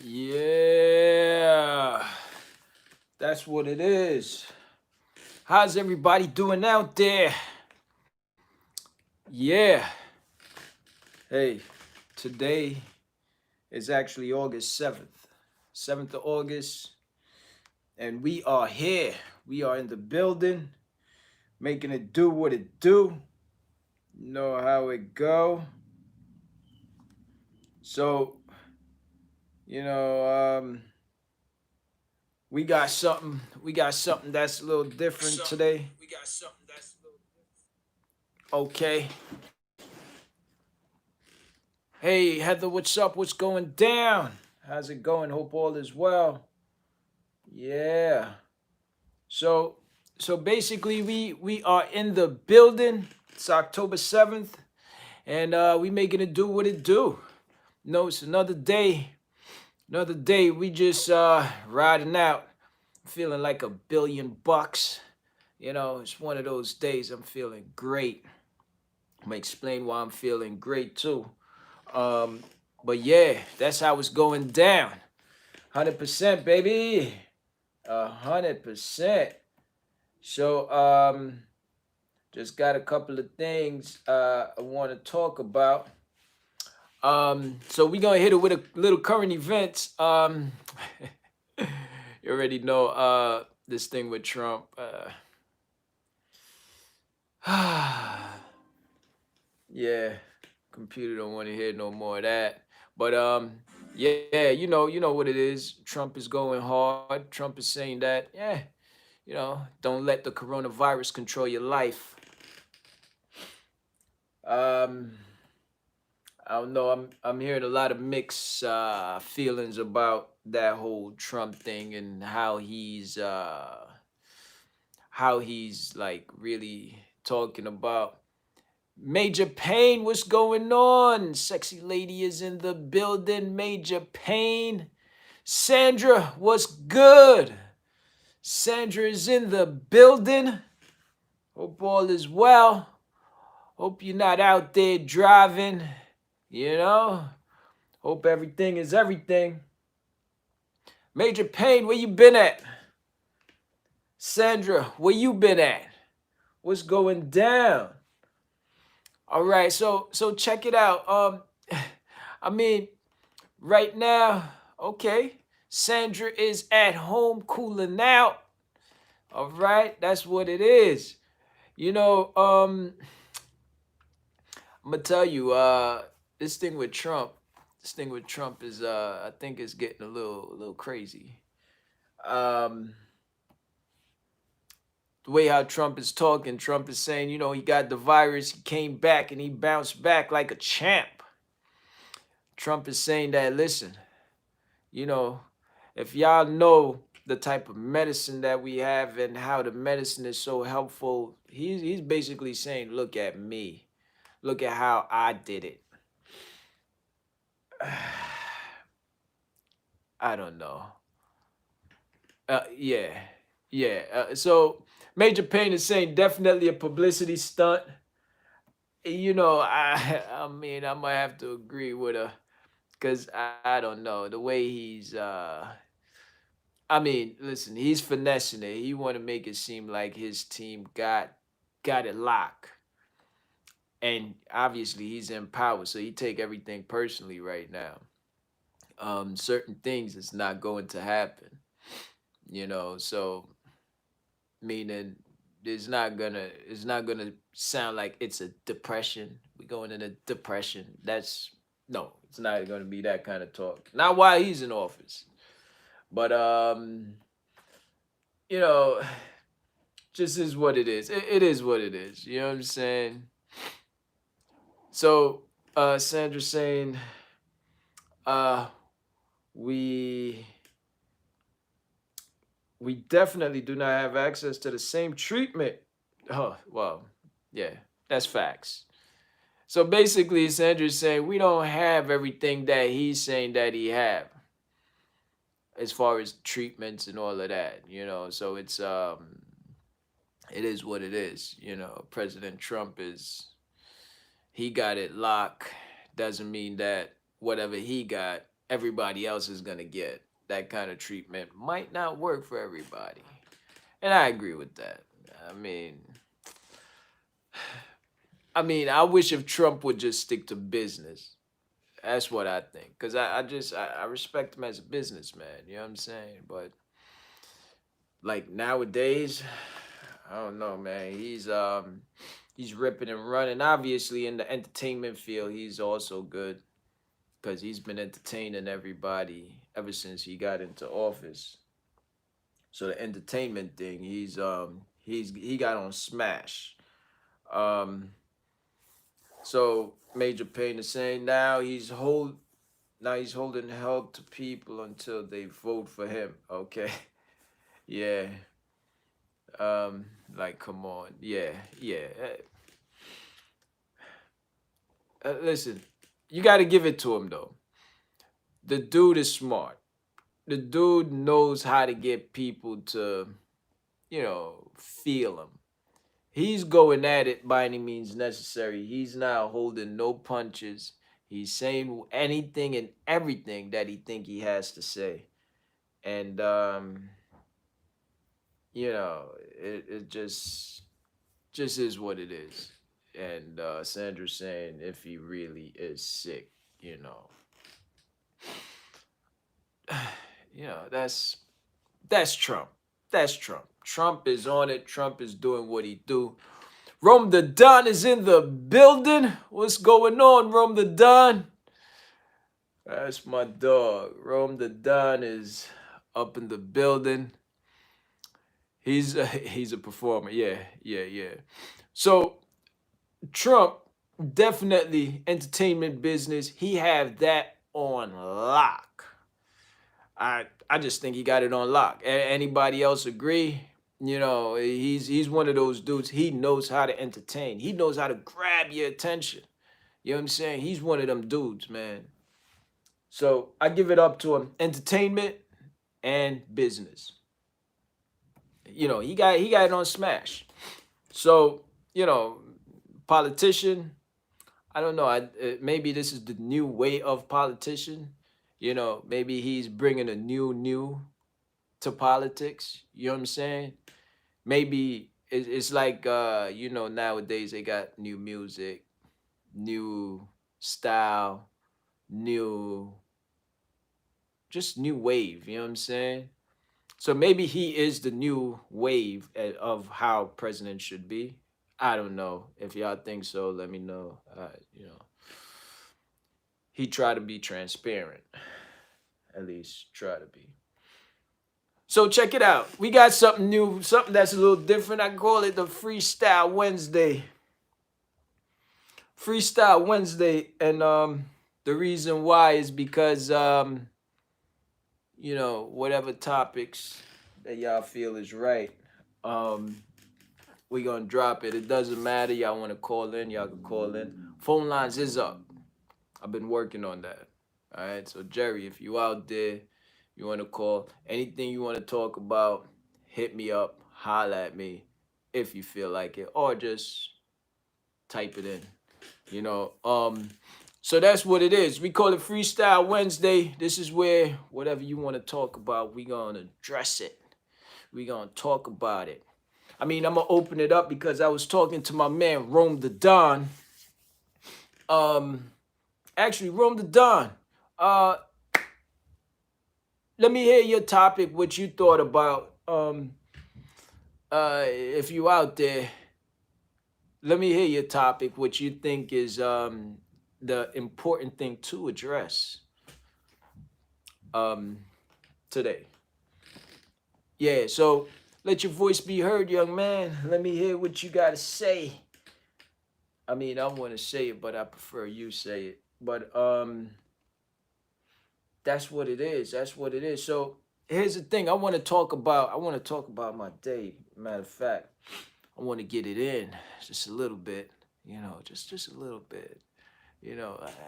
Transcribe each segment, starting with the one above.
Yeah, that's what it is. How's everybody doing out there? Yeah. Hey, today is actually August 7th. 7th of August, and we are here. We are in the building, making it do what it do. You know how it go. So, you know, we got something that's a little different today. Okay. Hey, Heather, what's up? What's going down? How's it going? Hope all is well. Yeah. So so basically we are in the building. It's October 7th and we making it do what it do. No, it's another day. Another day we just riding out. Feeling like $1 billion. It's one of those days I'm feeling great. I'm gonna explain why I'm feeling great too. Um, but yeah, that's how it's going down. 100%, baby. 100%. So, just got a couple of things I want to talk about. So we're gonna hit it with a little current events. You already know this thing with Trump. Yeah, computer don't want to hear no more of that. But yeah, you know what it is. Trump is going hard. Trump is saying that, yeah, don't let the coronavirus control your life. Um, I don't know. I'm hearing a lot of mixed feelings about that whole Trump thing and how he's like really talking about Major Pain. What's going on? Sexy lady is in the building. Major Pain. Sandra, what's good? Sandra is in the building. Hope all is well. Hope you're not out there driving. You know? Hope everything is everything. Major Pain, where you been at? Sandra, where you been at? What's going down? All right, so check it out. I mean, right now, okay, Sandra is at home cooling out. All right, that's what it is. You know, I'm gonna tell you, this thing with Trump, is, I think it's getting a little crazy. Um, the way how Trump is talking, Trump is saying, he got the virus, he came back, and he bounced back like a champ. Trump is saying that, listen, you know, if y'all know the type of medicine that we have and how the medicine is so helpful, he's basically saying, look at me. Look at how I did it. I don't know. Yeah, yeah. So Major Payne is saying definitely a publicity stunt. I mean, I might have to agree with her because I don't know the way he's. I mean, listen, he's finessing it. He want to make it seem like his team got it locked, and obviously he's in power, so he take everything personally right now. Certain things is not going to happen, so meaning it's not gonna sound like it's a depression. We going in a depression. That's no, it's not gonna be that kind of talk. Not while he's in office. But you know, just is what it is. It is what it is. You know what I'm saying? So Sandra's saying uh we we definitely do not have access to the same treatment. Oh, well, yeah, that's facts. So basically, Sandra's saying we don't have everything that he's saying that he have as far as treatments and all of that, So it is what it is, President Trump he got it locked. Doesn't mean that whatever he got everybody else is gonna get. That kind of treatment might not work for everybody. And I agree with that. I mean, I wish if Trump would just stick to business. That's what I think. Cause I respect him as a businessman. You know what I'm saying? But like nowadays, I don't know, man. He's ripping and running. Obviously, in the entertainment field, he's also good because he's been entertaining everybody ever since he got into office. So the entertainment thing, he got on Smash. Um, so Major Payne is saying now he's holding help to people until they vote for him. Okay, yeah. Like come on, yeah, yeah. Listen, you got to give it to him though. The dude is smart. The dude knows how to get people to, feel him. He's going at it by any means necessary. He's not holding no punches. He's saying anything and everything that he think he has to say. And it just is what it is. And Sandra's saying if he really is sick, you know. That's Trump. That's Trump. Trump is on it. Trump is doing what he do. Rome the Don is in the building. What's going on, Rome the Don? That's my dog. Rome the Don is up in the building. He's a performer. Yeah, yeah, yeah. So Trump definitely entertainment business. He have that on lock. I just think he got it on lock. Anybody else agree? He's one of those dudes. He knows how to entertain. He knows how to grab your attention. You know what I'm saying? He's one of them dudes, man. So I give it up to him. Entertainment and business. He got it on Smash. So politician. I don't know. Maybe this is the new way of politician. Maybe he's bringing a new to politics. You know what I'm saying? Maybe it's like nowadays they got new music, new style, new just new wave. You know what I'm saying? So maybe he is the new wave of how president should be. I don't know. If y'all think so, let me know. He tried to be transparent. At least try to be. So check it out. We got something new, something that's a little different. I call it the Freestyle Wednesday. Freestyle Wednesday, and the reason why is because whatever topics that y'all feel is right, um, we gonna drop it. It doesn't matter. Y'all want to call in, y'all can call in. Phone lines is up. I've been working on that. All right. So Jerry, if you out there, you want to call anything you want to talk about, hit me up, holla at me if you feel like it, or just type it in. You know. So that's what it is. We call it Freestyle Wednesday. This is where whatever you want to talk about, we gonna address it. We gonna talk about it. I'm gonna open it up because I was talking to my man Rome the Don. Actually, Rome the Don. Uh, let me hear your topic. What you thought about. If you out there, let me hear your topic. What you think is the important thing to address today. Yeah. So let your voice be heard, young man. Let me hear what you got to say. I want to say it, but I prefer you say it. But that's what it is. That's what it is. So here's the thing. I want to talk about my day. Matter of fact, I want to get it in just a little bit. Just a little bit.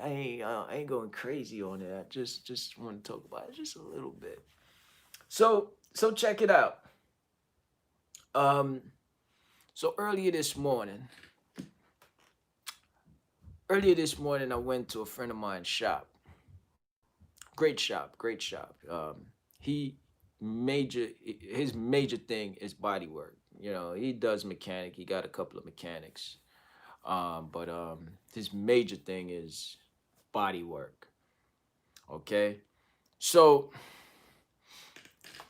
I ain't going crazy on it. I just want to talk about it just a little bit. So check it out. Um, so earlier this morning, I went to a friend of mine's shop. Great shop, great shop. He major his major thing is body work. You know, he does mechanic. He got a couple of mechanics. But his major thing is body work. Okay, so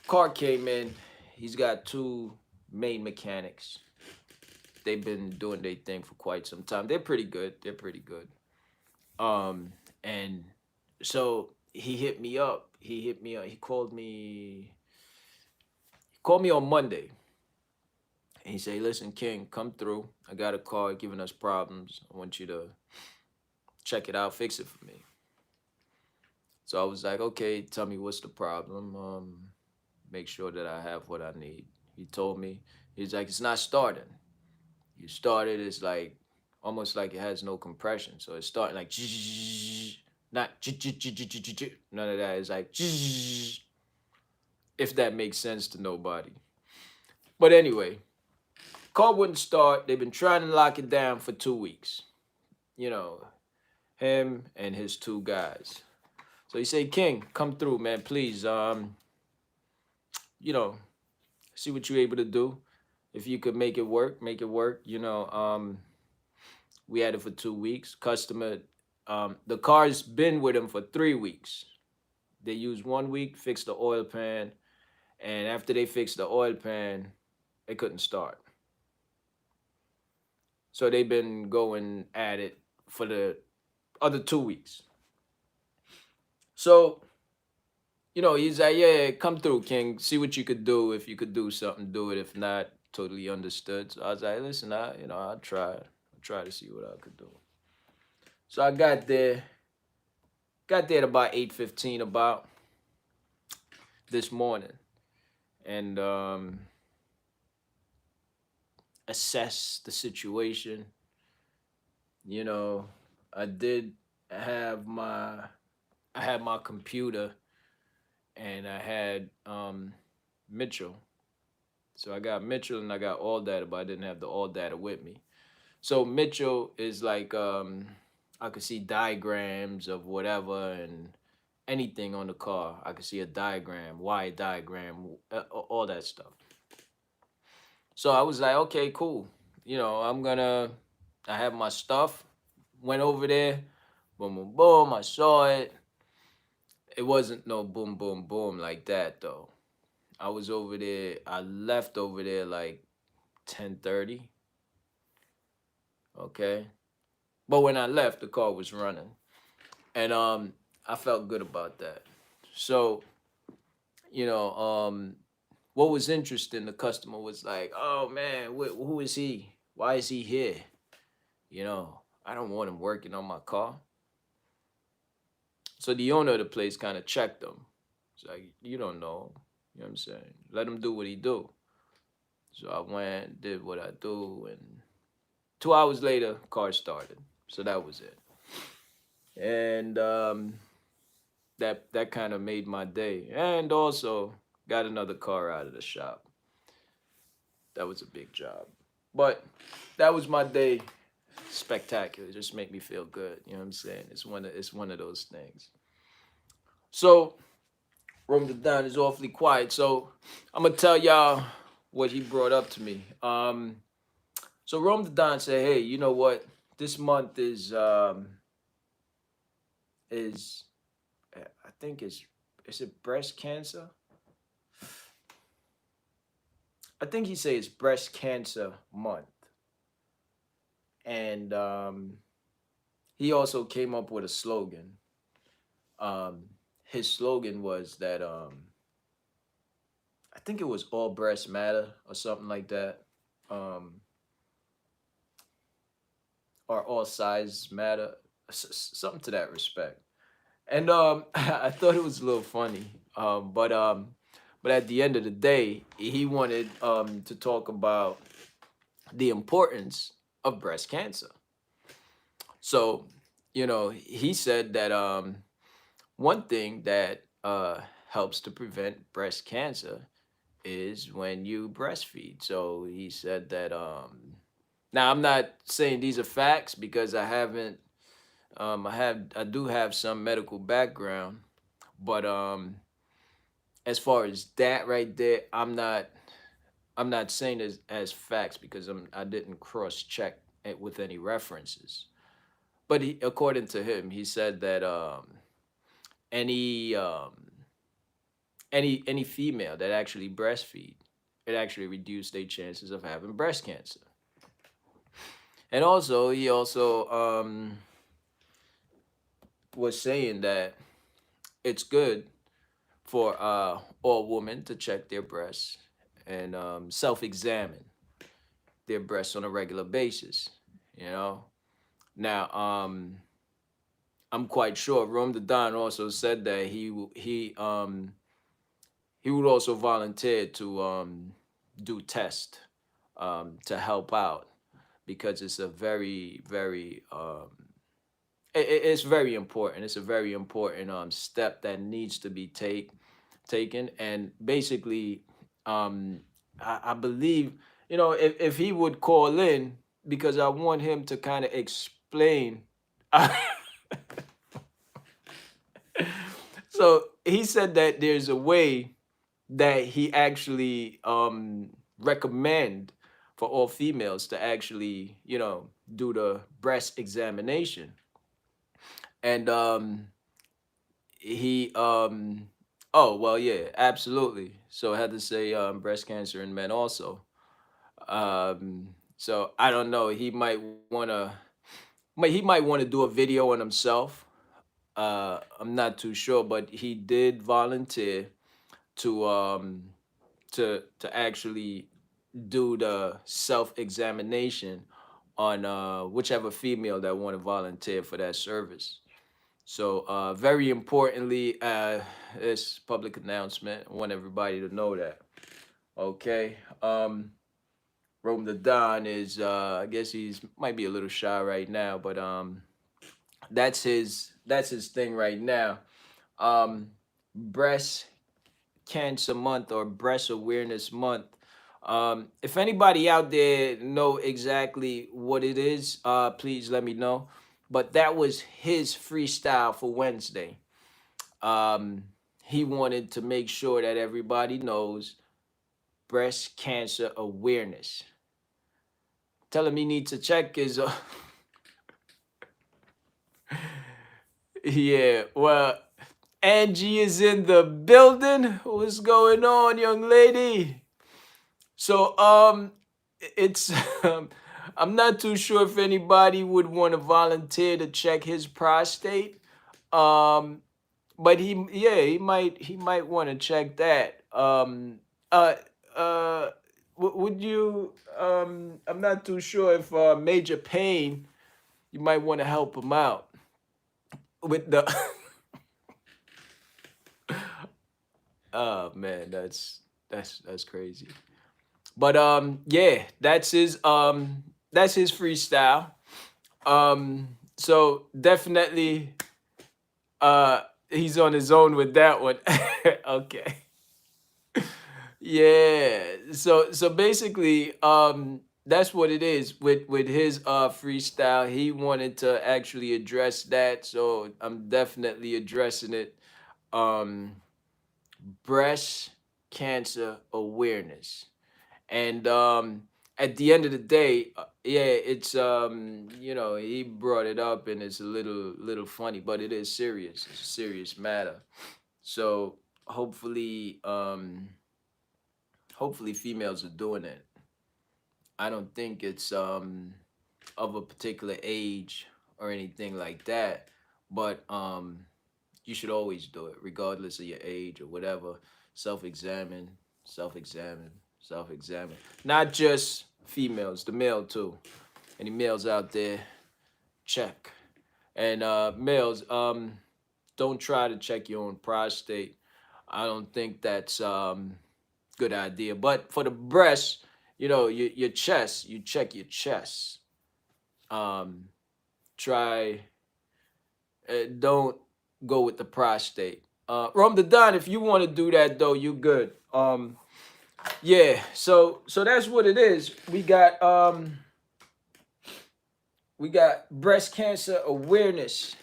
car came in. He's got two main mechanics. They've been doing their thing for quite some time. They're pretty good. They're pretty good. And so he hit me up. He hit me up. He called me. He called me on Monday. And he said, "Listen, King, come through. I got a car giving us problems. I want you to check it out, fix it for me." So I was like, "Okay, tell me what's the problem. Make sure that I have what I need." He told me. He's like, "It's not starting. You started, it's like almost like it has no compression. So it's starting like not none of that. It's like if that makes sense to nobody. But anyway, car wouldn't start. They've been trying to lock it down for 2 weeks. You know, him and his two guys. So he said, "King, come through, man, please. You know, see what you're able to do. If you could make it work, make it work. We had it for 2 weeks. Customer, the car's been with him for 3 weeks. They used 1 week, fixed the oil pan, and after they fixed the oil pan, it couldn't start. So they've been going at it for the other 2 weeks. So, he's like, "Yeah, come through, King. See what you could do. If you could do something, do it. If not, totally understood." So I was like, "Listen, I'll try. I'll try to see what I could do." So I got there. Got there at about 8:15 about this morning, and assess the situation. You know, I did have my I had my computer and I had Mitchell. So I got Mitchell and I got all data, but I didn't have the all data with me. So Mitchell is like I could see diagrams of whatever and anything on the car. I could see a diagram, Y diagram, all that stuff. So I was like, okay, cool. I have my stuff. Went over there, boom, boom, boom. I saw it. It wasn't no boom, boom, boom like that though. I was over there. I left over there like 10:30. Okay, but when I left, the car was running, and I felt good about that. So you know, what was interesting, the customer was like, "Oh man, who is he? Why is he here? I don't want him working on my car." So the owner of the place kind of checked him. It's like, "You don't know. You know what I'm saying? Let him do what he do." So I went, did what I do, and 2 hours later, car started. So that was it. And that kind of made my day. And also got another car out of the shop. That was a big job. But that was my day. Spectacular. Just make me feel good. You know what I'm saying? It's one of those things. So Rome the Don is awfully quiet. So I'm gonna tell y'all what he brought up to me. So Rome the Don said, "Hey, you know what? This month is I think is it breast cancer? I think he said it's breast cancer month." And he also came up with a slogan. His slogan was that I think it was all breasts matter or something like that. Um, or all sizes matter, something to that respect. And I thought it was a little funny. But at the end of the day, he wanted to talk about the importance of breast cancer. So, he said that one thing that helps to prevent breast cancer is when you breastfeed. So he said that now I'm not saying these are facts because I haven't I do have some medical background, But as far as that right there, I'm not saying as facts because I didn't cross check it with any references. But according to him, he said that any any female that actually breastfeed, it actually reduced their chances of having breast cancer. And also, he also was saying that it's good for all women to check their breasts and self-examine their breasts on a regular basis. You know. Now, I'm quite sure Rome the Don also said that he would also volunteer to do tests to help out because it's a very it's very important. It's a very important step that needs to be taken. And basically, I believe, you know, if he would call in, because I want him to kind of explain. So he said that there's a way that he actually recommend for all females to actually, you know, do the breast examination. And he oh well, yeah, absolutely. So I had to say breast cancer in men also. So I don't know, he might want to do a video on himself. I'm not too sure, but he did volunteer to to actually do the self-examination on whichever female that want to volunteer for that service. So very importantly, this public announcement, I want everybody to know that. Okay. Rome the Don is I guess he's might be a little shy right now, but that's his thing right now. Breast Cancer Month or Breast Awareness Month. If anybody out there know exactly what it is, please let me know. But that was his freestyle for Wednesday. Um, he wanted to make sure that everybody knows breast cancer awareness. Tell him he needs to check his. Yeah, well, Angie is in the building. What's going on, young lady? So it's I'm not too sure if anybody would want to volunteer to check his prostate. Um but he might want to check that. Uh uh would you I'm not too sure if Major Payne, you might want to help him out with the oh man, that's crazy. But yeah, that's his freestyle. So definitely he's on his own with that one. Okay. Yeah. So basically that's what it is with his freestyle. He wanted to actually address that, so I'm definitely addressing it. Um Breast cancer awareness. And at the end of the day, yeah, it's you know, he brought it up and it's a little funny, but it is serious. It's a serious matter. So hopefully females are doing it. I don't think it's of a particular age or anything like that, but you should always do it regardless of your age or whatever. Self-examine, self-examine, self-examine. Not just females, the male too. Any males out there, check. And males, don't try to check your own prostate. I don't think that's good idea. But for the breast, you know, your chest, you check your chest. Um, try don't go with the prostate. Rom the Don, if you want to do that though, you good. Yeah, so that's what it is. We got breast cancer awareness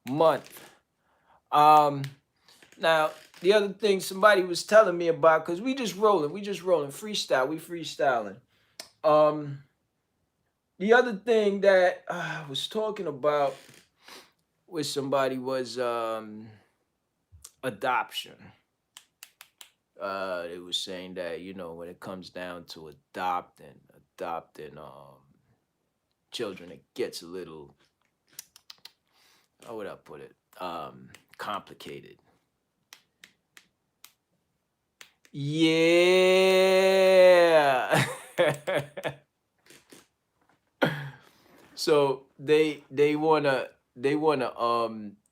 month. Um Now, the other thing somebody was telling me about, because we just rolling, freestyle, we freestyling. Um, the other thing that I was talking about with somebody was adoption. It was saying that, when it comes down to adopting children, it gets a little, how would I put it, complicated. Yeah. So they wanna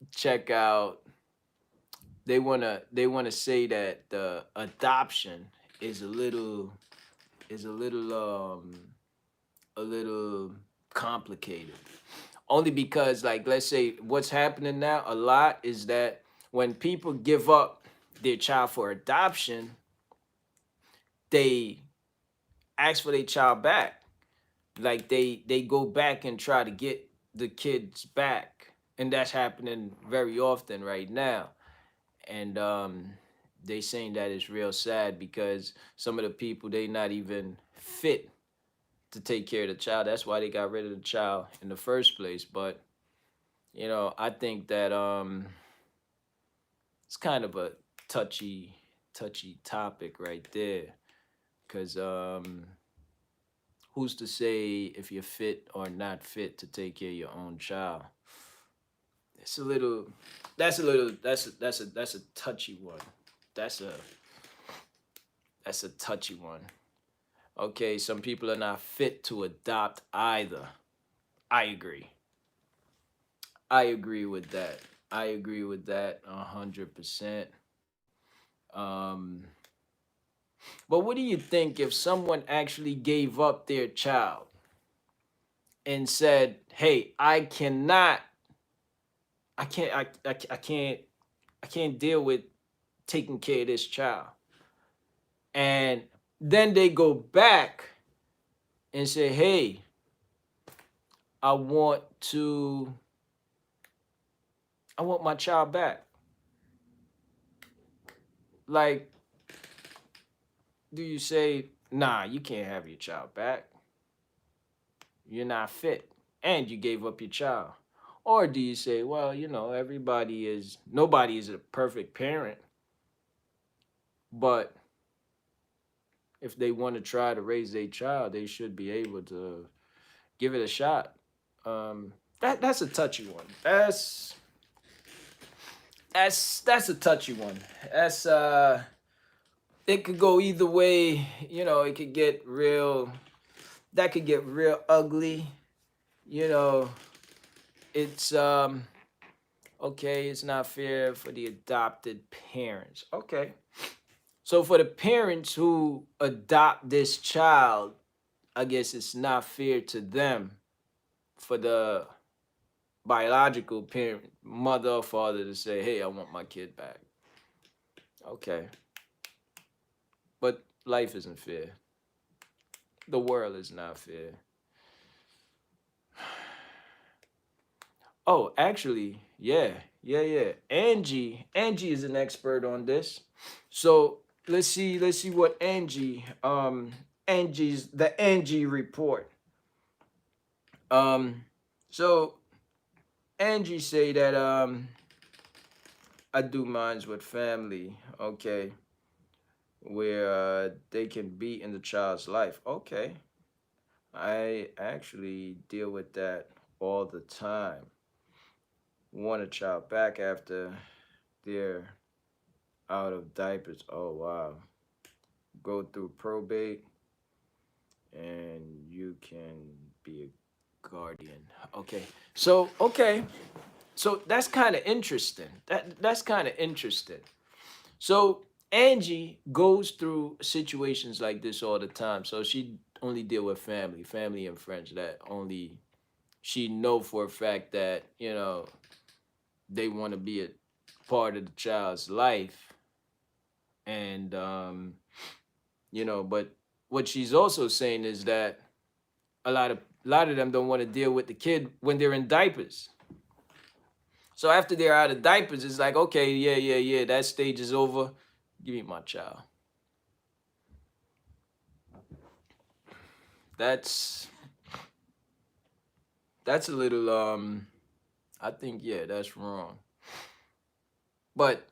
check out, they wanna say that the adoption is a little complicated. Only because, like, let's say what's happening now a lot is that when people give up their child for adoption, they ask for their child back. Like they go back and try to get the kids back, and that's happening very often right now. And they saying that it's real sad because some of the people, they not even fit to take care of the child. That's why they got rid of the child in the first place. But I think that it's kind of a touchy topic right there, because who's to say if you're fit or not fit to take care of your own child? It's a little. That's a touchy one. That's a that's a touchy one. Okay, some people are not fit to adopt either. I agree. I agree with that. I agree with that 100%. Um, but what do you think if someone actually gave up their child and said, "Hey, I can't, I can't deal with taking care of this child," and then they go back and say, "Hey, I want to, I want my child back." Like, do you say, "Nah, you can't have your child back. You're not fit, and you gave up your child"? Or do you say, "Well, nobody is a perfect parent, but if they want to try to raise their child, they should be able to give it a shot." That's a touchy one. That's a touchy one. That's it could go either way. It could get real. That could get real ugly. You know, it's okay. It's not fair for the adopted parents. Okay, so for the parents who adopt this child, I guess it's not fair to them for the biological parent, mother or father, to say, "Hey, I want my kid back." Okay, but life isn't fair. The world is not fair. Oh, actually, yeah, yeah, yeah. Angie is an expert on this. So let's see what Angie's the Angie report. Um, so Angie say that I do mines with family. Okay, where they can be in the child's life. Okay, I actually deal with that all the time. Want a child back after they're out of diapers. Oh wow. Go through probate and you can be a guardian. Okay. So that's kind of interesting. That's kind of interesting. So Angie goes through situations like this all the time. So she only deal with family and friends that only she know for a fact that, they want to be a part of the child's life. And but what she's also saying is that a lot of them don't want to deal with the kid when they're in diapers. So after they're out of diapers, it's like, okay, yeah, that stage is over. Give me my child. That's that's a little I think, yeah, that's wrong. But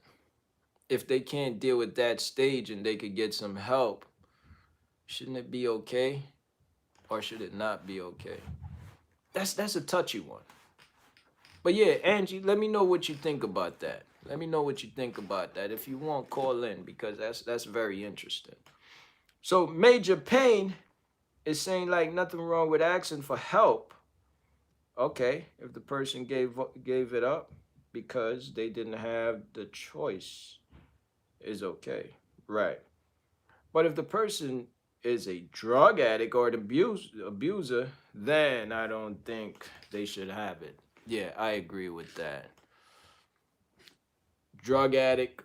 if they can't deal with that stage and they could get some help, shouldn't it be okay? Or should it not be okay? That's a touchy one. But yeah, Angie, let me know what you think about that. Let me know what you think about that. If you want, call in because that's very interesting. So Major Pain is saying like nothing wrong with asking for help. Okay, if the person gave it up because they didn't have the choice, is okay, right? But if the person is a drug addict or an abuser, then I don't think they should have it. Yeah, I agree with that. Drug addict.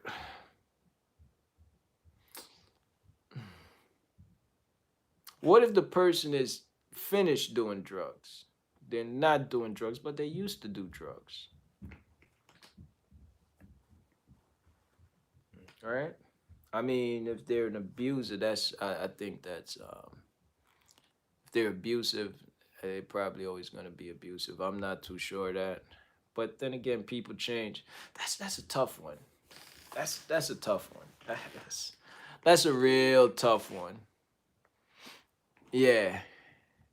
What if the person is finished doing drugs? They're not doing drugs, but they used to do drugs, right? I mean, if they're an abuser, I think that's if they're abusive, they're probably always gonna be abusive. I'm not too sure of that, but then again, people change. That's a tough one. That's a tough one. That's a real tough one. Yeah,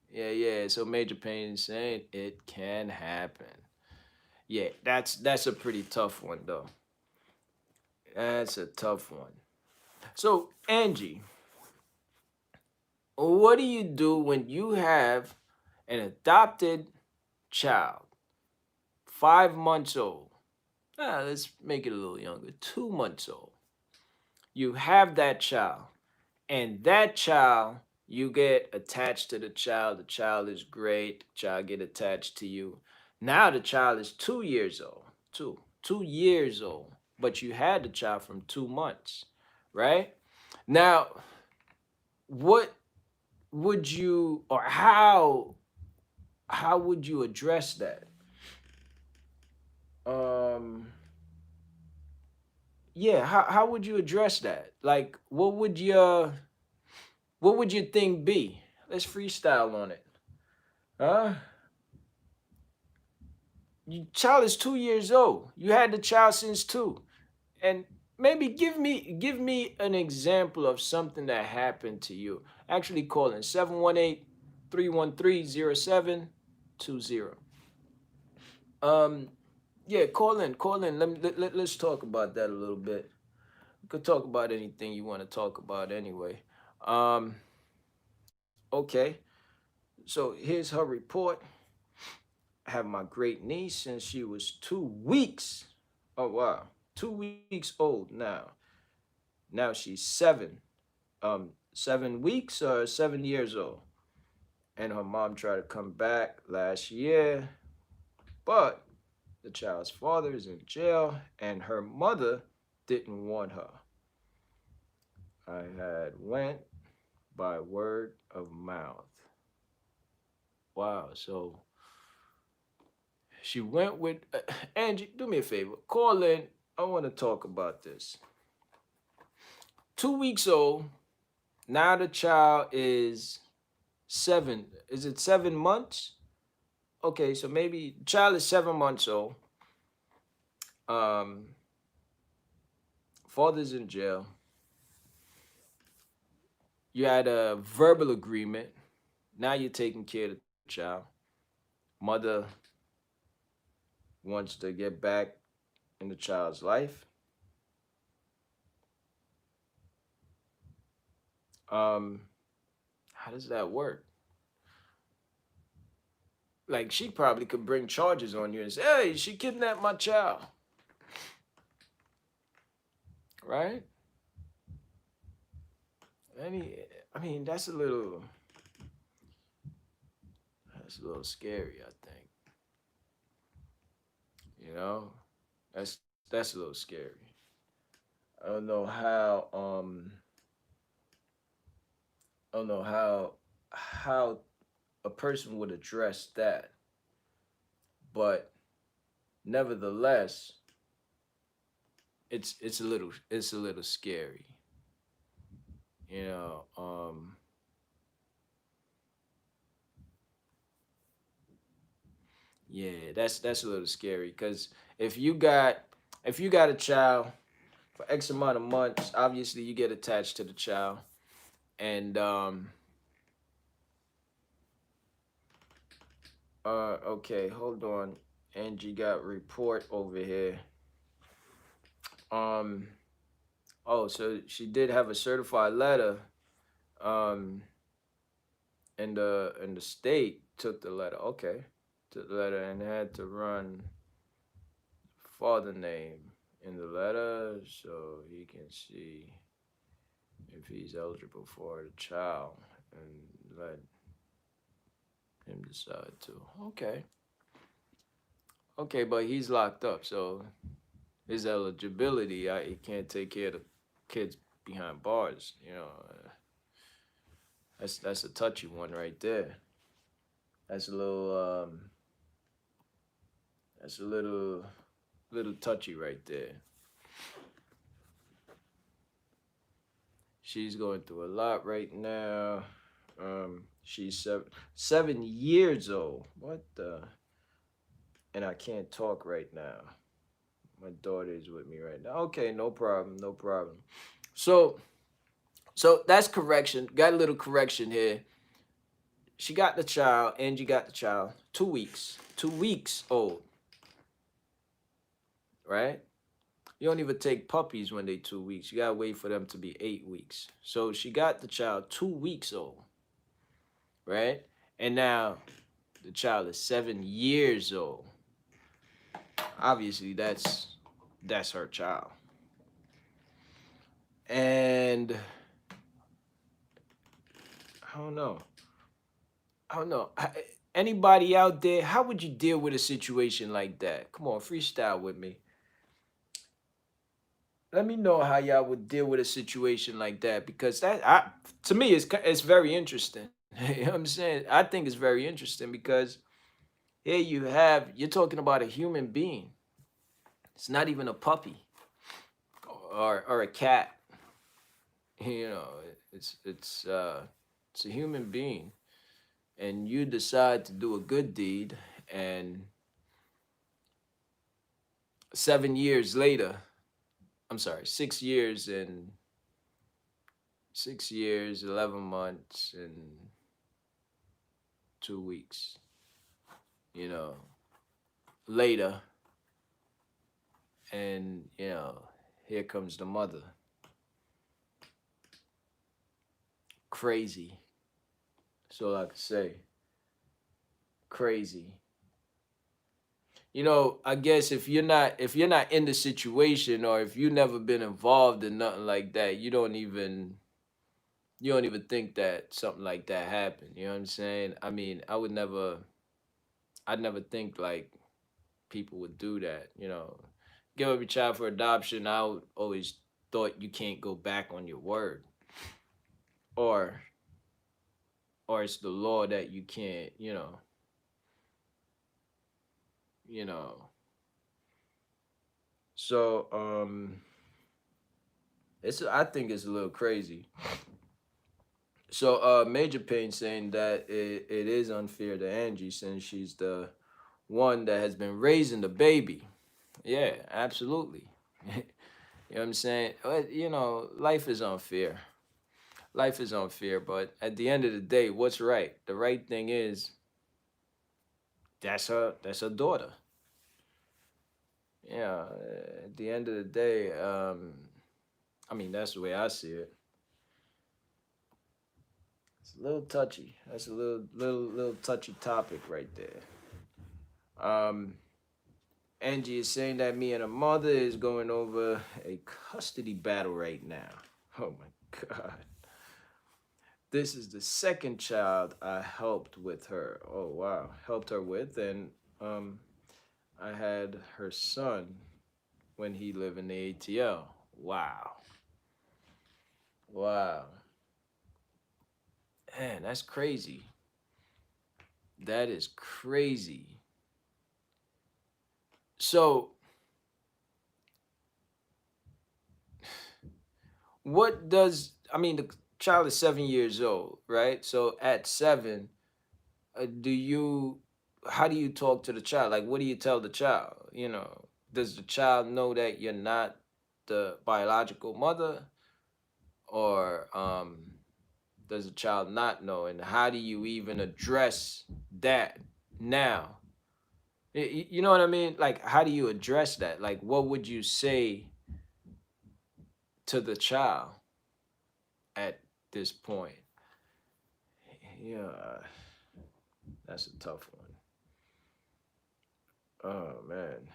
yeah. So Major Pain is saying it can happen. Yeah, that's a pretty tough one though. That's a tough one. So Angie, what do you do when you have an adopted child, 5 months old? Let's make it a little younger, 2 months old. You have that child, and that child, you get attached to the child. The child is great. The child get attached to you. Now the child is 2 years old. 2 years old. But you had the child from 2 months, right? Now, what would you or how would you address that? Um yeah, how would you address that? Like what would your thing be? Let's freestyle on it. Huh? Your child is 2 years old. You had the child since two. And maybe give me an example of something that happened to you. Actually call in 718-313-0720. Um yeah, call in. Let's talk about that a little bit. We could talk about anything you want to talk about anyway. Um okay. So here's her report. I have my great niece since she was 2 weeks. Oh wow. 2 weeks old now. Now she's 7 weeks or 7 years old. And her mom tried to come back last year, but the child's father is in jail and her mother didn't want her. I had went by word of mouth. Wow. So she went with Angie. Do me a favor. Call in. I want to talk about this. 2 weeks old. Now the child is seven. Is it 7 months? Okay, so maybe child is 7 months old. Um, father's in jail. You had a verbal agreement. Now you're taking care of the child. Mother wants to get back in the child's life. Um, how does that work? Like she probably could bring charges on you and say, "Hey, she kidnapped my child," right? Any, I mean, that's a little scary. I think, you know, that's that's a little scary. I don't know how. I don't know how a person would address that, but Nevertheless, it's a little scary. You know, yeah, that's a little scary because if you got if you got a child for X amount of months, obviously you get attached to the child, and okay, hold on, Angie got report over here. Um, oh, so she did have a certified letter. Um, and the state took the letter. Okay, took the letter and had to run father name in the letter so he can see if he's eligible for the child and let him decide to. Okay, okay, but he's locked up, so his eligibility, he can't take care of the kids behind bars. You know, that's a touchy one right there. That's a little that's a little touchy right there. She's going through a lot right now. She's 7 years old. What the? And I can't talk right now. My daughter is with me right now. Okay, no problem, no problem. So, so that's correction. Got a little correction here. She got the child. Angie got the child. 2 weeks. 2 weeks old. Right? You don't even take puppies when they 2 weeks. You gotta wait for them to be 8 weeks. So she got the child 2 weeks old. Right? And now the child is 7 years old. Obviously, that's her child. And I don't know. I don't know. Anybody out there, how would you deal with a situation like that? Come on, freestyle with me. Let me know how y'all would deal with a situation like that because to me it's very interesting. You know what I'm saying? I think it's very interesting because here you're talking about a human being. It's not even a puppy or a cat. You know, it's it's uh it's a human being, and you decide to do a good deed, and 7 years later, I'm sorry, 6 years and 6 years, 11 months, and 2 weeks, you know, later, and here comes the mother. Crazy. That's all I can say. Crazy. I guess if you're not in the situation, or if you never been involved in nothing like that, you don't even think that something like that happened. You know what I'm saying? I mean, I'd never think like people would do that. Give up your child for adoption. Always thought you can't go back on your word, or it's the law that you can't. You know. So I think it's a little crazy. So Major Pain saying that it is unfair to Angie since she's the one that has been raising the baby. Yeah, absolutely. You know what I'm saying? Life is unfair. Life is unfair, but at the end of the day, what's right? The right thing is that's her daughter. Yeah, at the end of the day, I mean that's the way I see it. It's a little touchy. That's a little touchy topic right there. Um, Angie is saying that me and her mother is going over a custody battle right now. Oh my God. This is the second child I helped with her. Oh wow. Helped her with, and um I had her son when he lived in the ATL. Wow. Wow. Man, that's crazy. That is crazy. So what does I mean? The child is 7 years old, right? So at seven, do you? How do you talk to the child? Like, what do you tell the child? Does the child know that you're not the biological mother, or does the child not know? And how do you even address that now? You know what I mean? Like, how do you address that? Like, what would you say to the child at this point? Yeah, that's a tough one. Oh man.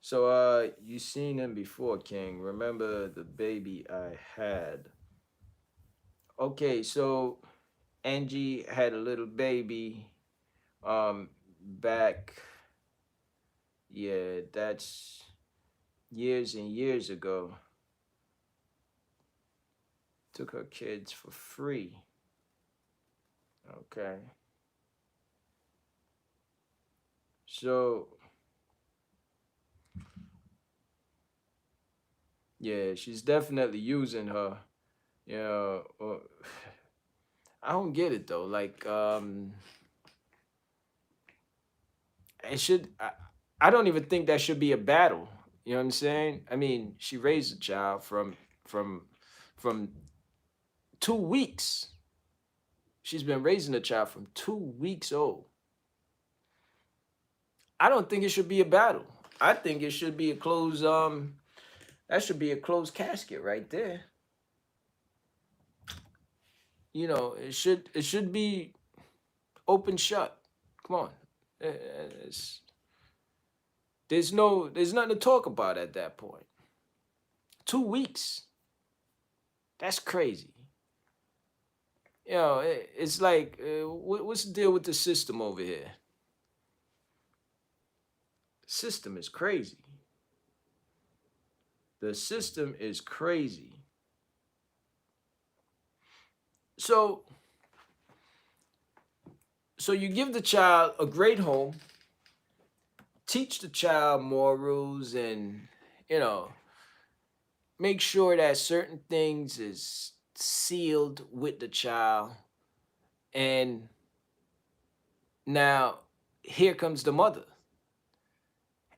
So you seen him before, King. Remember the baby I had. Okay, so Angie had a little baby back, yeah, that's years and years ago. Took her kids for free. Okay. So yeah, she's definitely using her. You know, I don't get it though. Like, it should. I don't even think that should be a battle. You know what I'm saying? I mean, she raised a child from from 2 weeks. She's been raising a child from 2 weeks old. I don't think it should be a battle. I think it should be a closed that should be a closed casket right there. It should be open shut. Come on. Eh, It's, there's nothing to talk about at that point. 2 weeks. That's crazy. It's like what's the deal with the system over here? System is crazy. The system is crazy. So so you give the child a great home, teach the child morals, and you know make sure that certain things is sealed with the child. And now here comes the mother.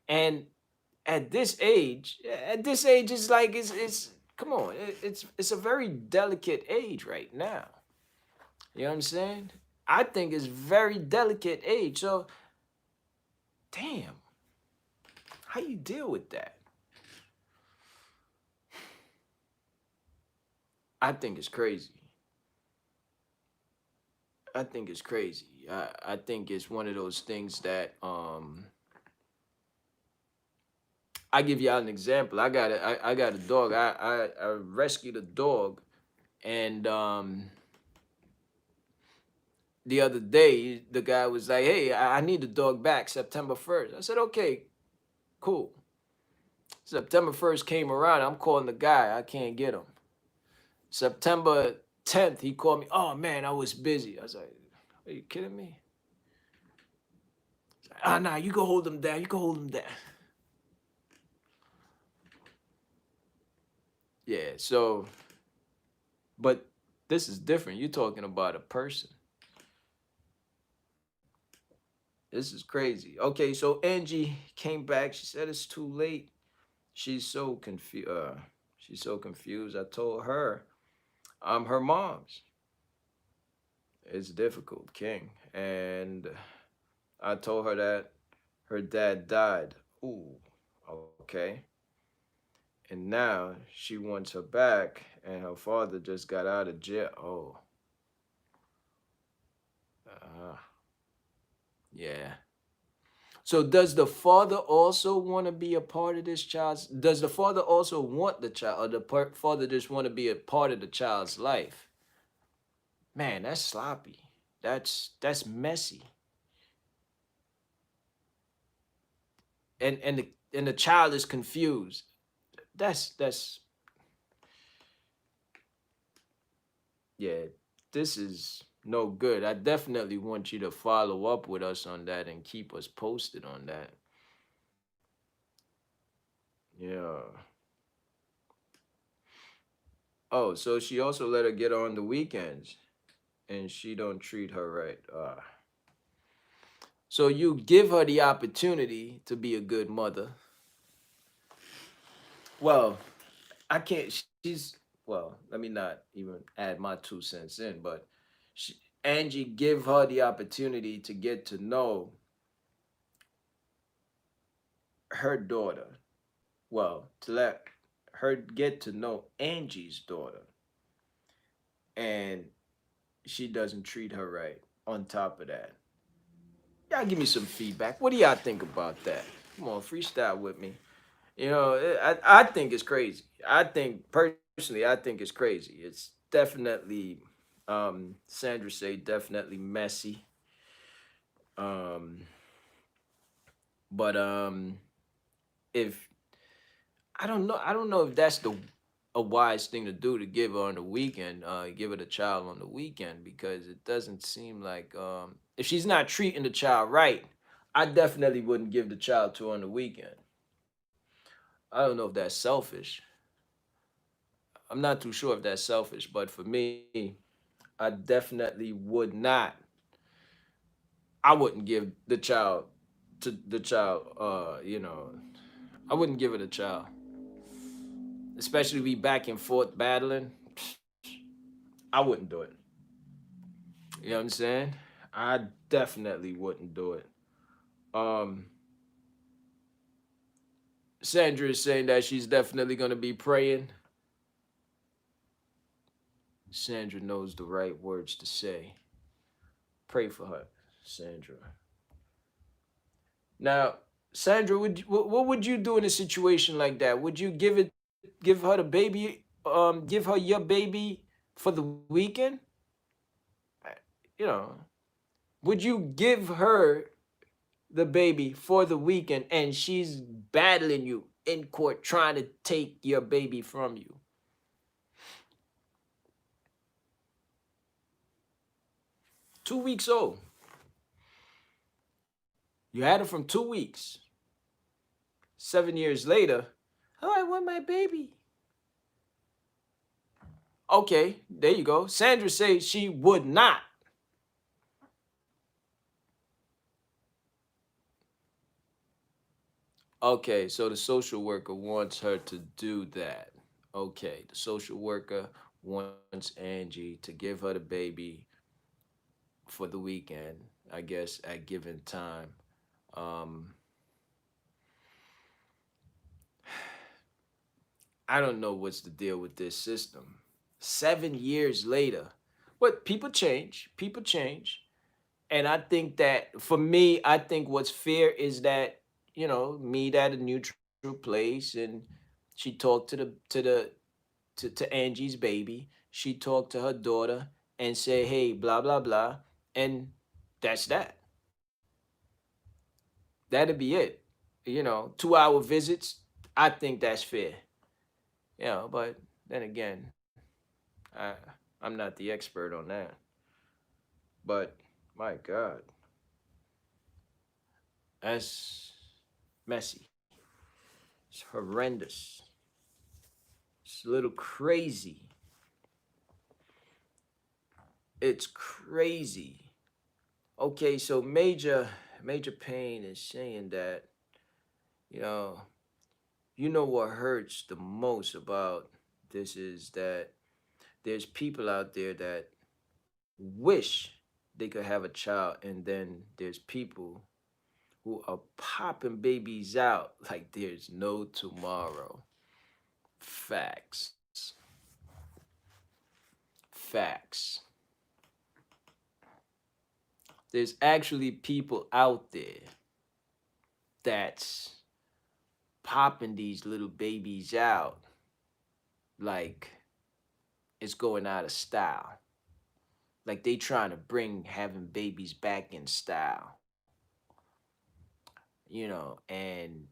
And at this age it's like it's come on, it's a very delicate age right now. You know what I'm saying? I think it's very delicate age. So damn, how you deal with that? I think it's crazy. I think it's crazy. I think it's one of those things that I give y'all an example. I got a dog. I rescued a dog, and the other day the guy was like, "Hey, I need the dog back September 1st." I said, "Okay, cool." September 1st came around. I'm calling the guy. I can't get him. September 10th, he called me. Oh man, I was busy. I was like, "Are you kidding me?" He's like, ah, nah, you go hold him down. You go hold him down. Yeah. So, but this is different. You're talking about a person. This is crazy. Okay, so Angie came back. She said it's too late. She's so confused. She's so confused. I told her I'm her mom's. It's difficult, King. And I told her that her dad died. Ooh, okay. And now she wants her back, and her father just got out of jail. Oh, uh, yeah. So does the father also want to be a part of this child's? Does the father also want the child, or the father just want to be a part of the child's life? Man, that's sloppy. That's messy. And the child is confused. That's yeah. This is no good. I definitely want you to follow up with us on that and keep us posted on that. Yeah. Oh, so she also let her get on the weekends, and she don't treat her right. So you give her the opportunity to be a good mother. Well, I can't. She's well. Let me not even add my 2 cents in, but she, Angie give her the opportunity to get to know her daughter. Well, to let her get to know Angie's daughter, and she doesn't treat her right. On top of that, y'all give me some feedback. What do y'all think about that? Come on, freestyle with me. I think it's crazy. I think personally, I think it's crazy. It's definitely, Sandra say definitely messy. Um, but if I don't know if that's the a wise thing to do to give her on the weekend, give it a child on the weekend because it doesn't seem like if she's not treating the child right, I definitely wouldn't give the child to her on the weekend. I don't know if that's selfish. I'm not too sure if that's selfish, but for me, I definitely would not. I wouldn't give the child to the child. I wouldn't give it a child, especially we back and forth battling. I wouldn't do it. You know what I'm saying? I definitely wouldn't do it. Um, Sandra is saying that she's definitely gonna be praying. Sandra knows the right words to say. Pray for her, Sandra. Now, Sandra, what would you do in a situation like that? Would you give her the baby, give her your baby for the weekend? You know, would you give her the baby for the weekend and she's battling you in court trying to take your baby from you? 2 weeks old. You had her from 2 weeks. 7 years later, oh, I want my baby. Okay, there you go. Sandra says she would not. Okay, so the social worker wants her to do that. Okay, the social worker wants Angie to give her the baby for the weekend, I guess, at given time. Um, I don't know what's the deal with this system. 7 years later, what people change, people change. And I think that for me, I think what's fair is that, meet at a neutral place and she talked to Angie's baby. She talked to her daughter and say, hey, blah, blah, blah. And that's that. That'd be it. 2-hour visits. I think that's fair. But then again, I I'm not the expert on that. But my God, that's messy. It's horrendous. It's a little crazy. It's crazy. Okay, so Major Pain is saying that, you know, what hurts the most about this is that there's people out there that wish they could have a child, and then there's people who are popping babies out like there's no tomorrow. Facts. Facts. There's actually people out there that's popping these little babies out like it's going out of style. Like they trying to bring having babies back in style. And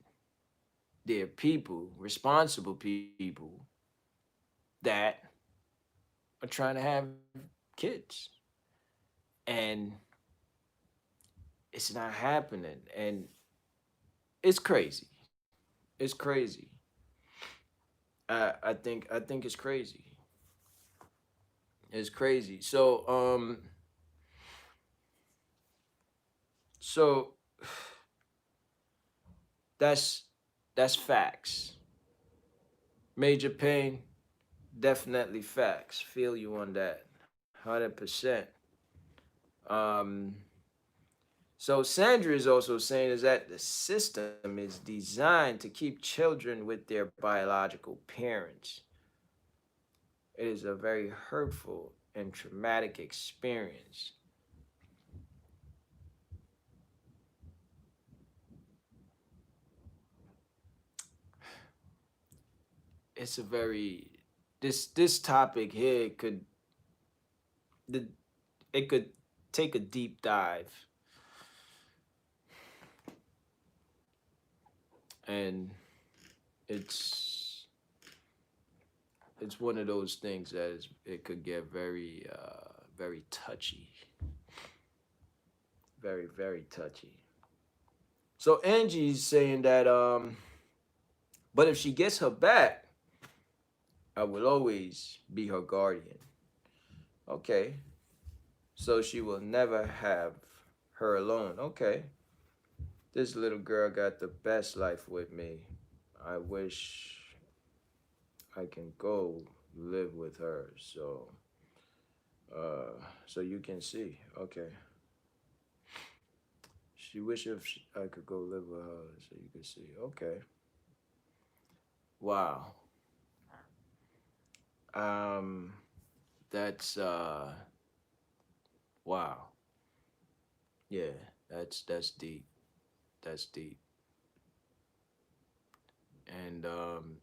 there are people, responsible people, that are trying to have kids. And it's not happening. And it's crazy. It's crazy. I think it's crazy. It's crazy. So that's that's facts. Major pain, definitely facts. Feel you on that, 100%. Um, so Sandra is also saying is that the system is designed to keep children with their biological parents. It is a very hurtful and traumatic experience. It's a very this topic here could the it could take a deep dive, and it's it's one of those things that it could get very very touchy, very touchy. So Angie's saying that but if she gets her back, I will always be her guardian. Okay. So she will never have her alone. Okay. This little girl got the best life with me. I wish I can go live with her. So you can see. Okay. She wish if I could go live with her so you could see. Okay. Wow. Um that's wow. Yeah, that's deep. That's deep. And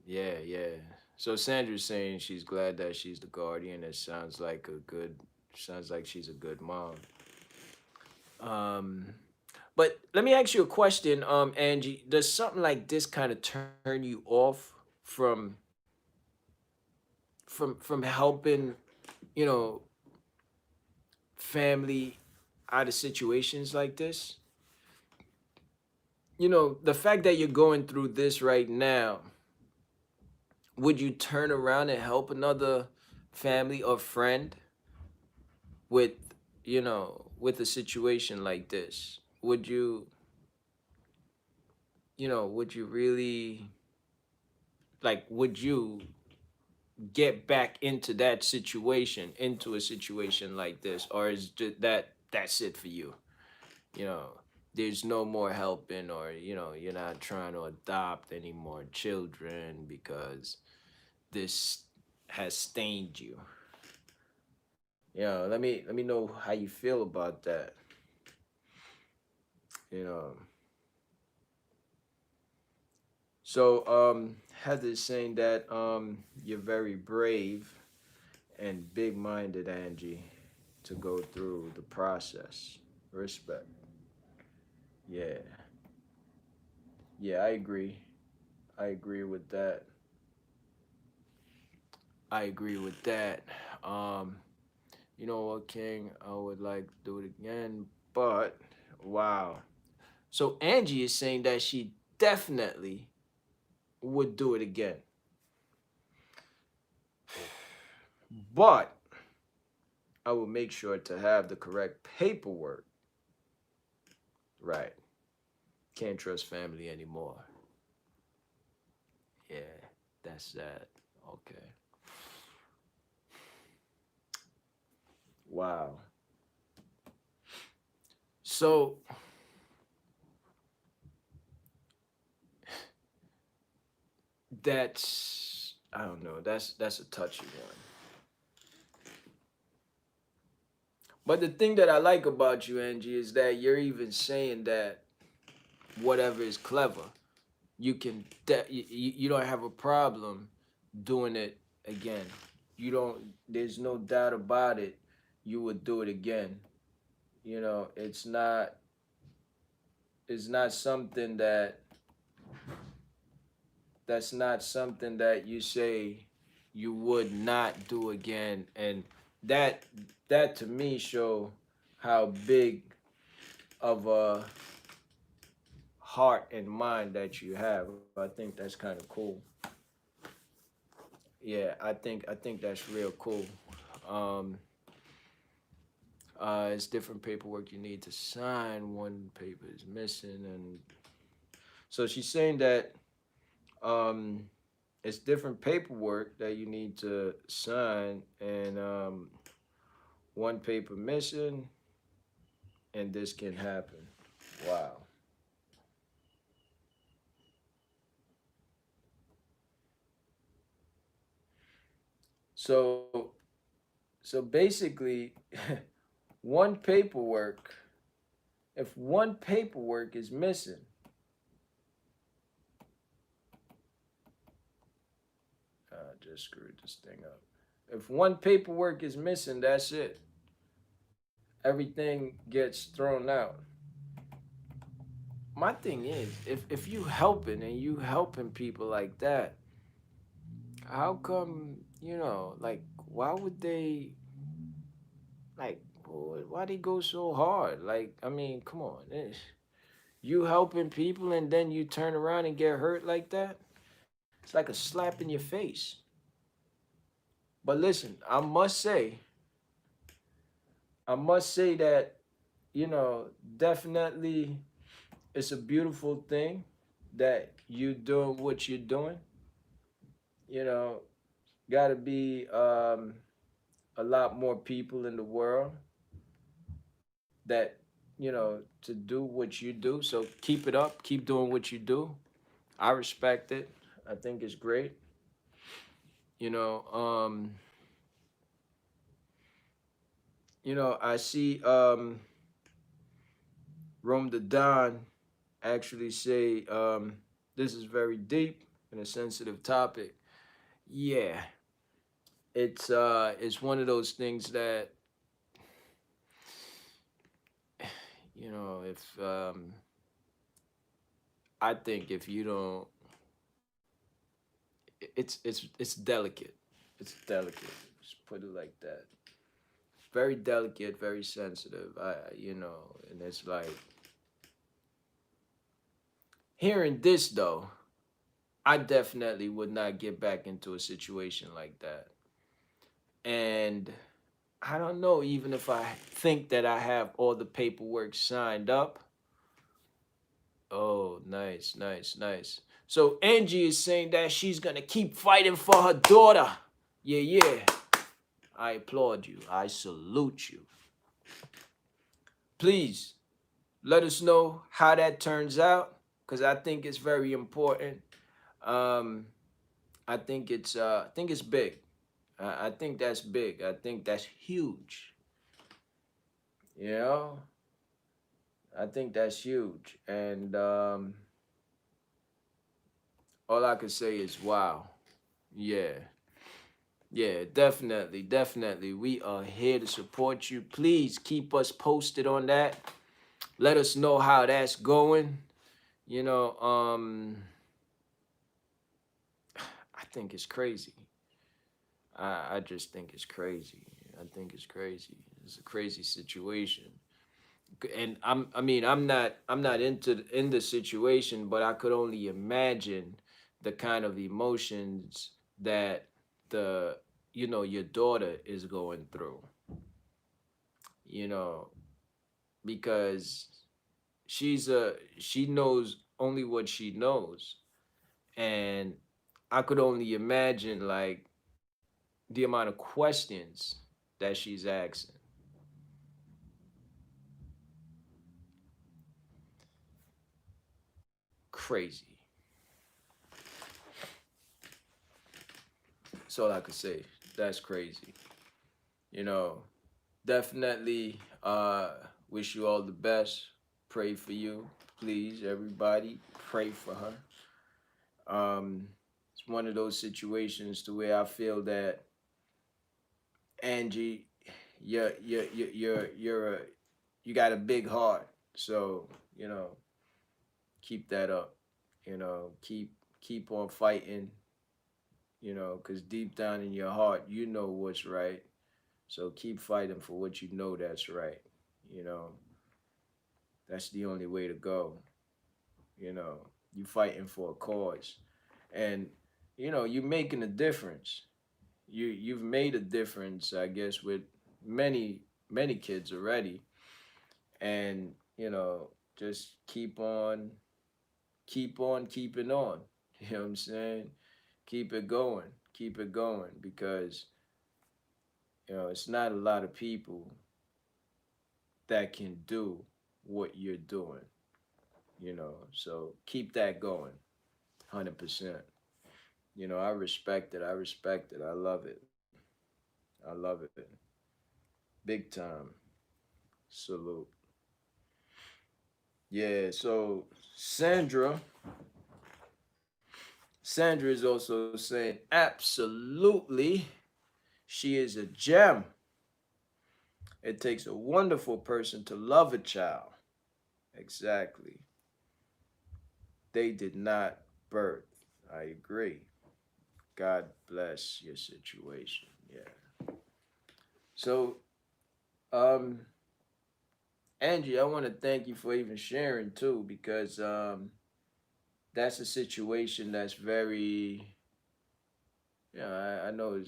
yeah. So Sandra's saying she's glad that she's the guardian. It sounds like she's a good mom. Um, but let me ask you a question, Angie. Does something like this kind of turn you off from from helping, you know, family out of situations like this? You know, the fact that you're going through this right now, would you turn around and help another family or friend with, with a situation like this? Would you really, like, would you get back into that situation, into a situation like this? Or is just that's it for you? You know, there's no more helping, or, you're not trying to adopt any more children because this has stained you. Let me know how you feel about that. You know. So Heather's saying that you're very brave and big-minded, Angie, to go through the process. Respect. Yeah. Yeah, I agree. I agree with that. I agree with that. Um, you know what, King? I would like to do it again, but wow. So Angie is saying that she definitely would do it again. But I will make sure to have the correct paperwork. Right. Can't trust family anymore. Yeah, that's that. Okay. Wow. So that's I don't know. That's a touchy one. But the thing that I like about you, Angie, is that you're even saying that whatever is clever, you don't have a problem doing it again. You don't. There's no doubt about it. You would do it again. It's not something that's not something that you say you would not do again, and that that to me show how big of a heart and mind that you have. I think that's kind of cool. yeah, I think that's real cool. Um, it's different paperwork you need to sign. One paper is missing, and so she's saying that um, it's different paperwork that you need to sign, and one paper missing, and this can happen. Wow. So so basically, one paperwork. If one paperwork is missing, just screwed this thing up. If one paperwork is missing, that's it. Everything gets thrown out. My thing is, if you helping and you helping people like that, how come like why would they like why they go so hard? Like I mean, come on, you helping people and then you turn around and get hurt like that? It's like a slap in your face. But listen, I must say that definitely it's a beautiful thing that you doing what you're doing. You know, got to be a lot more people in the world that to do what you do. So keep it up, keep doing what you do. I respect it. I think it's great. You know, um, I see Rome the Don actually say this is very deep and a sensitive topic. Yeah, it's one of those things that if I think if you don't, it's delicate. It's delicate. Just put it like that. Very delicate, very sensitive. And it's like hearing this though. I definitely would not get back into a situation like that. And I don't know, even if I think that I have all the paperwork signed up. Oh, nice, nice, nice. So Angie is saying that she's gonna keep fighting for her daughter. Yeah, yeah. I applaud you. I salute you. Please let us know how that turns out, because I think it's very important. Um, I think it's big. I think that's big. I think that's huge. You know, I think that's huge. And all I can say is wow. Yeah. Yeah, definitely, definitely. We are here to support you. Please keep us posted on that. Let us know how that's going. You know, I think it's crazy. I just think it's crazy. I think it's crazy. It's a crazy situation. And I'm not in the situation, but I could only imagine the kind of emotions that the your daughter is going through. You know, because she knows only what she knows, and I could only imagine like the amount of questions that she's asking. Crazy. That's all I could say. That's crazy. You know, definitely wish you all the best. Pray for you. Please, everybody, pray for her. It's one of those situations to where I feel that Angie, you're you got a big heart. So, keep that up. Keep on fighting, because deep down in your heart, you know what's right. So keep fighting for what you know that's right. You know, that's the only way to go. You fighting for a cause. And, you're making a difference. you've made a difference, I guess, with many kids already, and just keep on keeping on. You know what I'm saying? Keep it going, because it's not a lot of people that can do what you're doing. So keep that going, 100%. I respect it. I respect it. I love it. I love it. Big time. Salute. Yeah, so Sandra, Sandra is also saying absolutely she is a gem. It takes a wonderful person to love a child. Exactly. They did not birth. I agree. God bless your situation. Yeah. So, um, Angie, I want to thank you for even sharing too, because that's a situation that's very, I know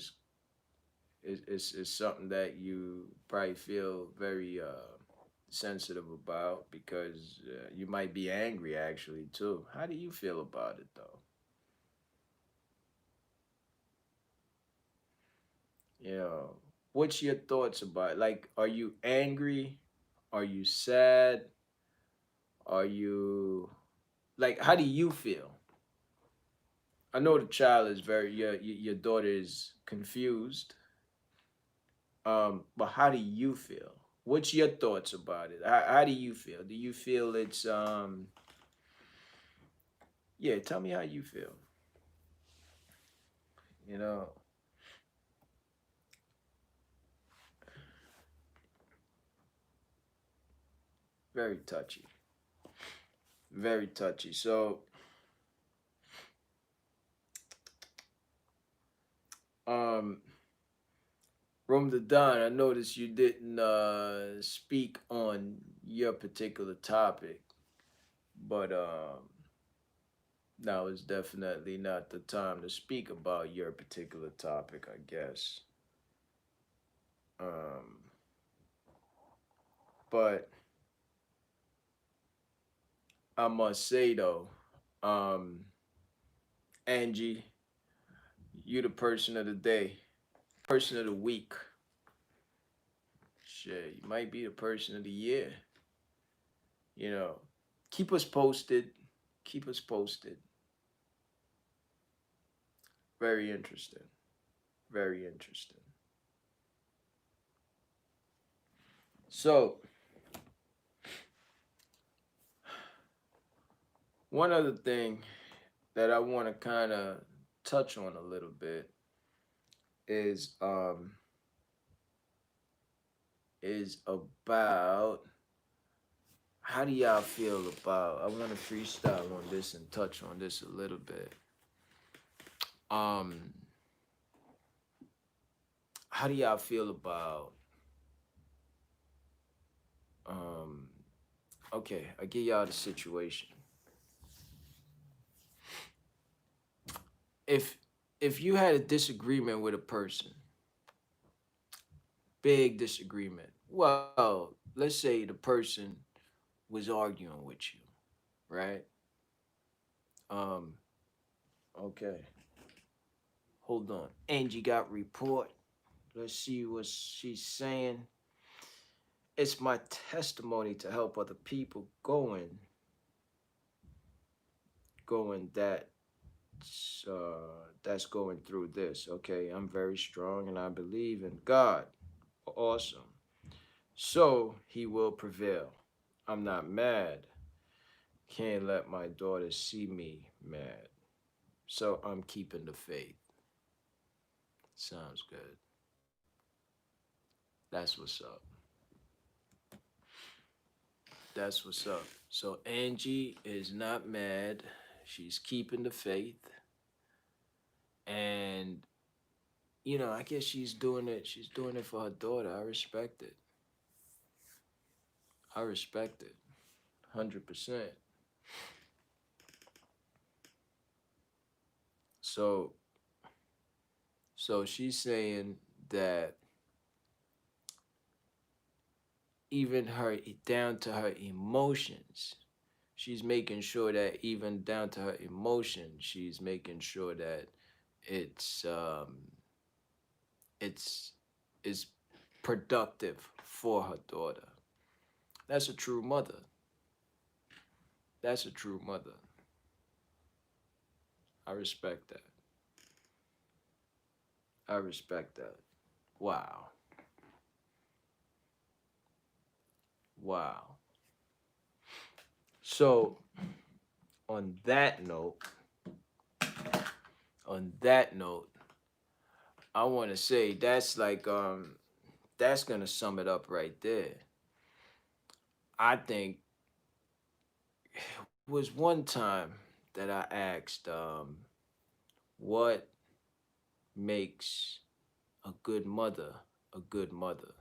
it's something that you probably feel very sensitive about, because you might be angry actually too. How do you feel about it though? You know, what's your thoughts about it? Like, are you angry? Are you sad? Are you like? How do you feel? I know the child is very your daughter is confused. But how do you feel? What's your thoughts about it? How do you feel? Do you feel it's yeah, tell me how you feel. You know, very touchy. Very touchy. So, um, Rome the Don, I noticed you didn't speak on your particular topic, but now is definitely not the time to speak about your particular topic, I guess. Um, but I must say though, um, Angie, you the person of the day, person of the week. Shit, you might be the person of the year. You know, keep us posted. Keep us posted. Very interesting. Very interesting. So, one other thing that I want to kind of touch on a little bit is about how do y'all feel about, I want to freestyle on this and touch on this a little bit. Um how do y'all feel about um okay, I give y'all the situation. If you had a disagreement with a person, big disagreement. Well, let's say the person was arguing with you, right? Um, okay. Hold on. Angie got report. Let's see what she's saying. It's my testimony to help other people going that's going through this. Okay, I'm very strong and I believe in God. Awesome. So he will prevail. I'm not mad. Can't let my daughter see me mad. So I'm keeping the faith. Sounds good. That's what's up. That's what's up. So Angie is not mad. She's keeping the faith. And I guess she's doing it. She's doing it for her daughter. I respect it. I respect it. 100%. So So she's saying that even her down to her emotions, she's making sure that even down to her emotions, she's making sure that it's it's is productive for her daughter. That's a true mother. That's a true mother. I respect that. I respect that. Wow. Wow. So on that note, on that note, I want to say that's gonna sum it up right there. I think was one time that I asked, what makes a good mother a good mother?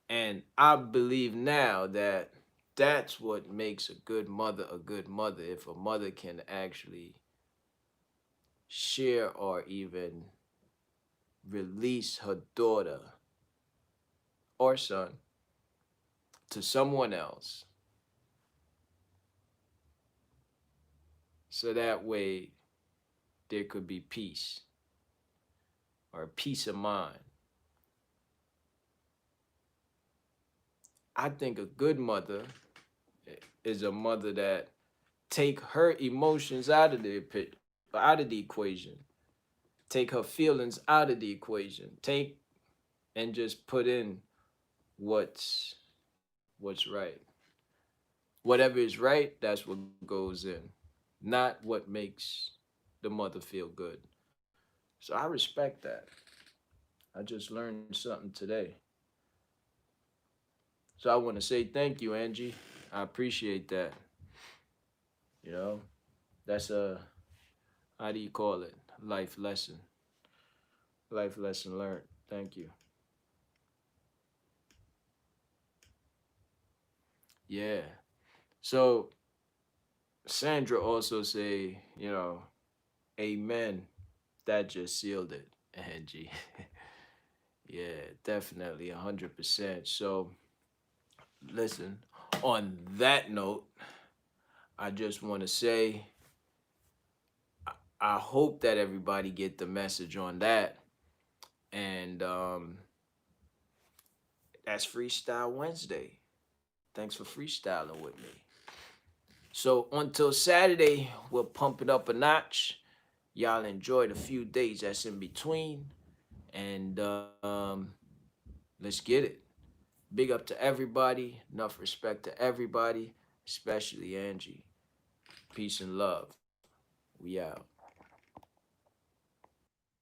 And I believe now that that's what makes a good mother a good mother. If a mother can actually share or even release her daughter or son to someone else, so that way there could be peace or peace of mind. I think a good mother is a mother that take her emotions out of the equation, take her feelings out of the equation, take and just put in what's right. Whatever is right, that's what goes in, not what makes the mother feel good. So I respect that. I just learned something today. So I want to say thank you, Angie. I appreciate that. You know, that's a, how do you call it? Life lesson. Life lesson learned. Thank you. Yeah. So Sandra also say, amen. That just sealed it, Angie. Yeah, definitely 100%. So listen, on that note, I just want to say I hope that everybody get the message on that. And that's Freestyle Wednesday. Thanks for freestyling with me. So until Saturday, we'll pump it up a notch. Y'all enjoy the few days that's in between. And let's get it. Big up to everybody. Enough respect to everybody, especially Angie. Peace and love. We out.